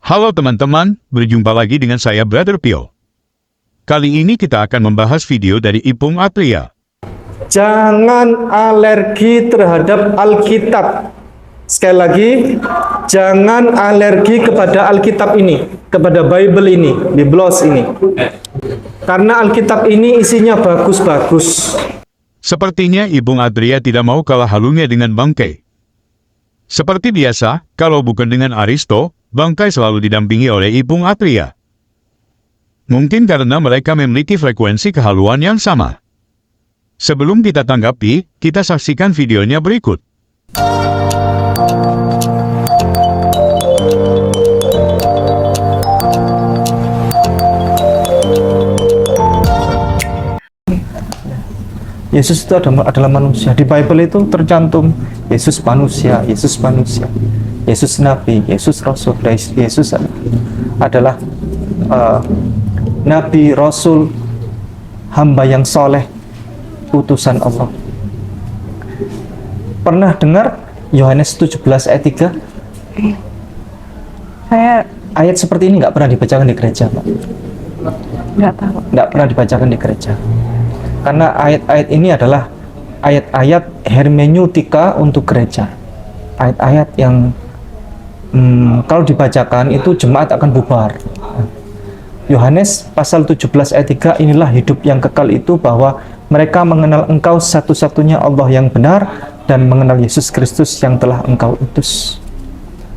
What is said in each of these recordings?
Halo teman-teman, berjumpa lagi dengan saya Brother Pio. Kali ini kita akan membahas video dari Ipung Atria. Jangan alergi terhadap Alkitab. Sekali lagi, jangan alergi kepada Alkitab ini, kepada Bible ini, Biblos ini. Karena Alkitab ini isinya bagus-bagus. Sepertinya Ipung Atria tidak mau kalah halunya dengan Bangkai. Seperti biasa, kalau bukan dengan Aristo, Bangkai selalu didampingi oleh Ipung Atria. Mungkin karena mereka memiliki frekuensi kehaluan yang sama. Sebelum kita tanggapi, kita saksikan videonya berikut. Yesus itu adalah manusia. Di Bible itu tercantum Yesus manusia, Yesus manusia, Yesus nabi, Yesus rasul. Yesus adalah nabi, rasul, hamba yang soleh, utusan Allah. Pernah dengar Yohanes 17 ayat 3? Saya Ayat seperti ini nggak pernah dibacakan di gereja, Pak. nggak tahu. Nggak pernah dibacakan di gereja. Karena ayat-ayat ini adalah ayat-ayat hermeneutika untuk gereja. Ayat-ayat yang kalau dibacakan itu jemaat akan bubar. Yohanes pasal 17 ayat 3, inilah hidup yang kekal itu, bahwa mereka mengenal Engkau satu-satunya Allah yang benar dan mengenal Yesus Kristus yang telah Engkau utus.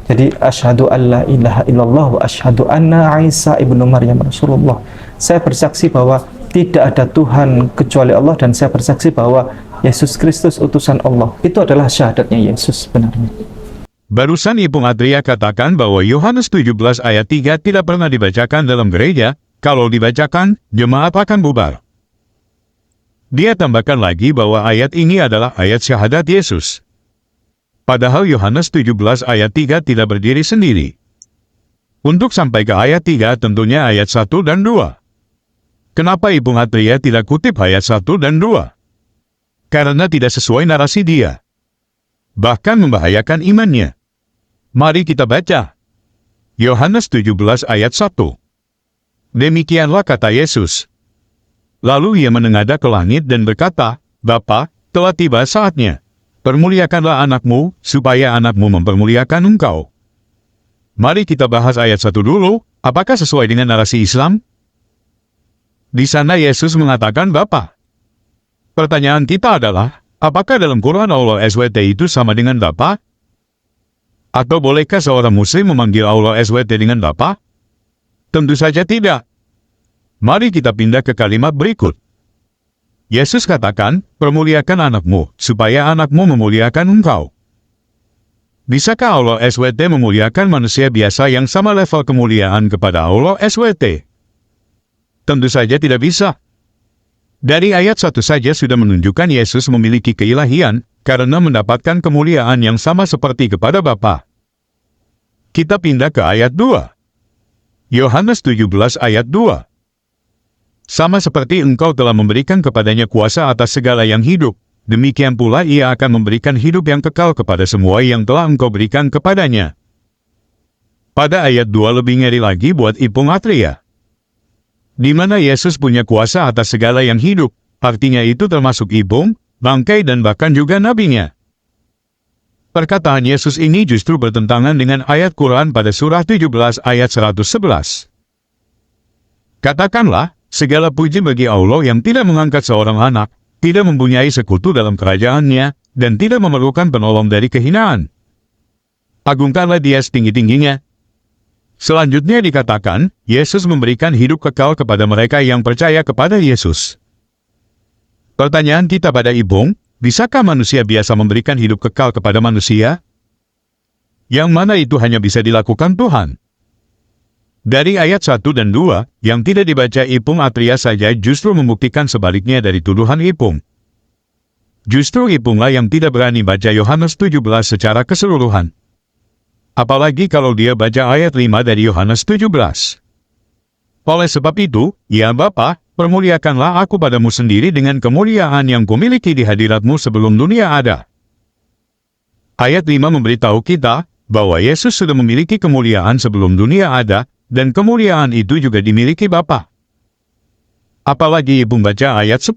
Jadi asyhadu alla ilaha illallah wa asyhadu anna Isa ibnu Maryam Rasulullah. Saya bersaksi bahwa tidak ada Tuhan kecuali Allah, dan saya bersaksi bahwa Yesus Kristus utusan Allah. Itu adalah syahadatnya Yesus sebenarnya. Barusan Ipung Atria katakan bahwa Yohanes 17 ayat 3 tidak pernah dibacakan dalam gereja. Kalau dibacakan, jemaat akan bubar. Dia tambahkan lagi bahwa ayat ini adalah ayat syahadat Yesus. Padahal Yohanes 17 ayat 3 tidak berdiri sendiri. Untuk sampai ke ayat 3 tentunya ayat 1 dan 2. Kenapa Ipung Atria tidak kutip ayat 1 dan 2? Karena tidak sesuai narasi dia. Bahkan membahayakan imannya. Mari kita baca. Yohanes 17 ayat 1. Demikianlah kata Yesus. Lalu ia menengadah ke langit dan berkata, Bapa, telah tiba saatnya. Permuliakanlah anakmu, supaya anakmu mempermuliakan engkau. Mari kita bahas ayat 1 dulu. Apakah sesuai dengan narasi Islam? Di sana Yesus mengatakan Bapa. Pertanyaan kita adalah, apakah dalam Quran Allah SWT itu sama dengan Bapa? Atau bolehkah seorang muslim memanggil Allah SWT dengan Bapa? Tentu saja tidak. Mari kita pindah ke kalimat berikut. Yesus katakan, permuliakan anakmu, supaya anakmu memuliakan engkau. Bisakah Allah SWT memuliakan manusia biasa yang sama level kemuliaan kepada Allah SWT? Tentu saja tidak bisa. Dari ayat 1 saja sudah menunjukkan Yesus memiliki keilahian, karena mendapatkan kemuliaan yang sama seperti kepada Bapa. Kita pindah ke ayat 2. Yohanes 17 ayat 2. Sama seperti engkau telah memberikan kepadanya kuasa atas segala yang hidup, demikian pula ia akan memberikan hidup yang kekal kepada semua yang telah engkau berikan kepadanya. Pada ayat 2 lebih ngeri lagi buat Ipung Atria. Di mana Yesus punya kuasa atas segala yang hidup, artinya itu termasuk Ipung, Bangkai dan bahkan juga nabinya. Perkataan Yesus ini justru bertentangan dengan ayat Quran pada surah 17 ayat 111. Katakanlah, segala puji bagi Allah yang tidak mengangkat seorang anak, tidak mempunyai sekutu dalam kerajaannya, dan tidak memerlukan penolong dari kehinaan. Agungkanlah Dia setinggi-tingginya. Selanjutnya dikatakan, Yesus memberikan hidup kekal kepada mereka yang percaya kepada Yesus. Pertanyaan kita pada Ipung, bisakah manusia biasa memberikan hidup kekal kepada manusia? Yang mana itu hanya bisa dilakukan Tuhan. Dari ayat 1 dan 2, yang tidak dibaca Ipung Atria saja justru membuktikan sebaliknya dari tuduhan Ipung. Justru Ipunglah yang tidak berani baca Yohanes 17 secara keseluruhan. Apalagi kalau dia baca ayat 5 dari Yohanes 17. Oleh sebab itu, ya Bapa, permuliakanlah aku padamu sendiri dengan kemuliaan yang kumiliki di hadiratmu sebelum dunia ada. Ayat 5 memberitahu kita, bahwa Yesus sudah memiliki kemuliaan sebelum dunia ada, dan kemuliaan itu juga dimiliki Bapa. Apalagi ibu baca ayat 10.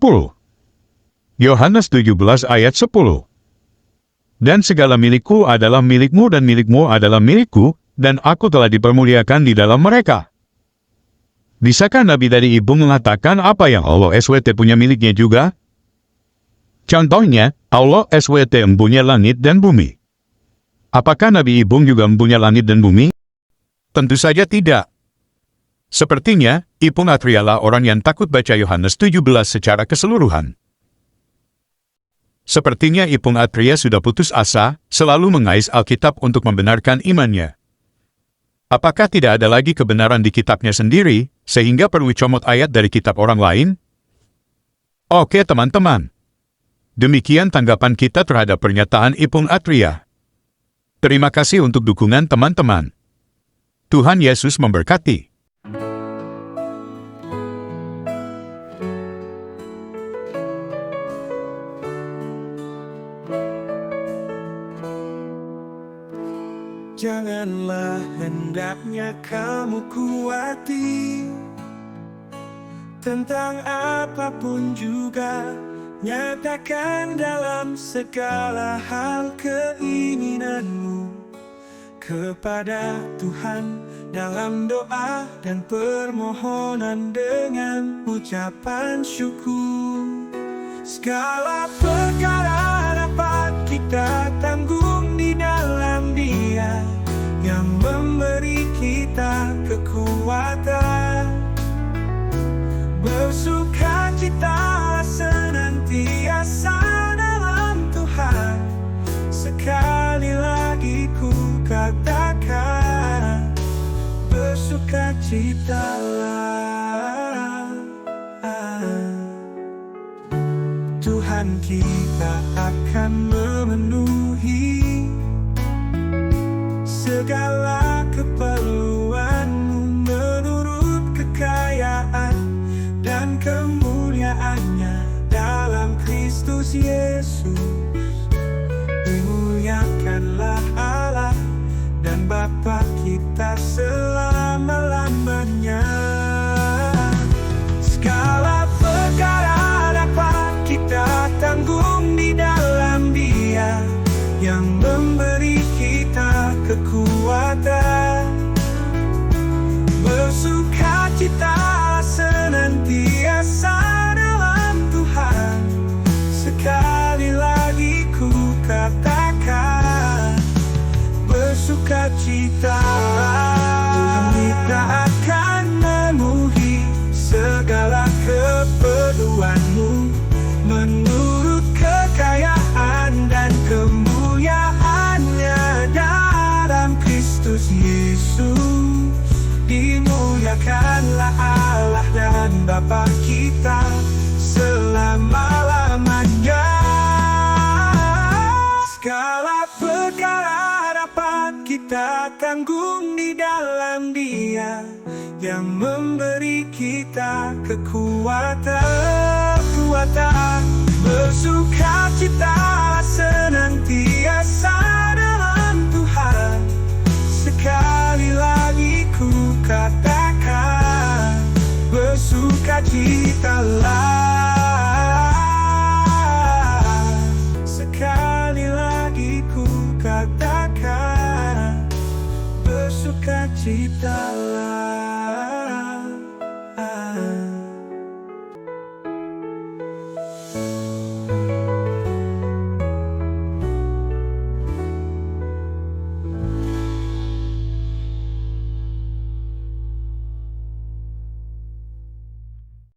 Yohanes 17 ayat 10. Dan segala milikku adalah milikmu dan milikmu adalah milikku, dan aku telah dipermuliakan di dalam mereka. Bisakah Nabi dari ibu mengatakan apa yang Allah SWT punya miliknya juga? Contohnya, Allah SWT mempunyai langit dan bumi. Apakah Nabi Ibung juga mempunyai langit dan bumi? Tentu saja tidak. Sepertinya, Ipung Atrialah orang yang takut baca Yohanes 17 secara keseluruhan. Sepertinya Ipung Atria sudah putus asa, selalu mengais Alkitab untuk membenarkan imannya. Apakah tidak ada lagi kebenaran di kitabnya sendiri, sehingga perlu comot ayat dari kitab orang lain? Oke teman-teman. Demikian tanggapan kita terhadap pernyataan Ipung Atria. Terima kasih untuk dukungan teman-teman. Tuhan Yesus memberkati. Janganlah hendaknya kamu kuati tentang apapun juga. Nyatakan dalam segala hal keinginanmu kepada Tuhan dalam doa dan permohonan dengan ucapan syukur. Segala perkara dapat kita tanggung di dalam Dia yang memberi kita kekuatan. Bersukacita senantiasa dalam Tuhan. Sekali lagi ku katakan, bersukacitalah. Tuhan kita akan memenuhi segala keperluanmu menurut kekayaan dan kemuliaannya dalam Kristus Yesus. Dimuliakanlah Allah dan Bapa kita selama-lamanya. Segala perkara dapat kita tanggung di dalam Dia yang memberi kita kekuatan. Bersukacita senantiasa dalam Tuhan. Sekali lagi ku katakan, bersukacita. Tuhan kita akan memenuhi segala keperluanmu menurut kekayaan dan kemuliaannya dalam Kristus Yesus. Dimuliakanlah Allah dan Bapa kita selama-lamanya. Segala perkara dapat kita tanggung di dalam Dia yang memberi kita kekuatan. Bersukacita senantiasa dalam Tuhan. Sekali lagi ku katakan, bersukacitalah. Sekali lagi ku katakan, bersukacitalah.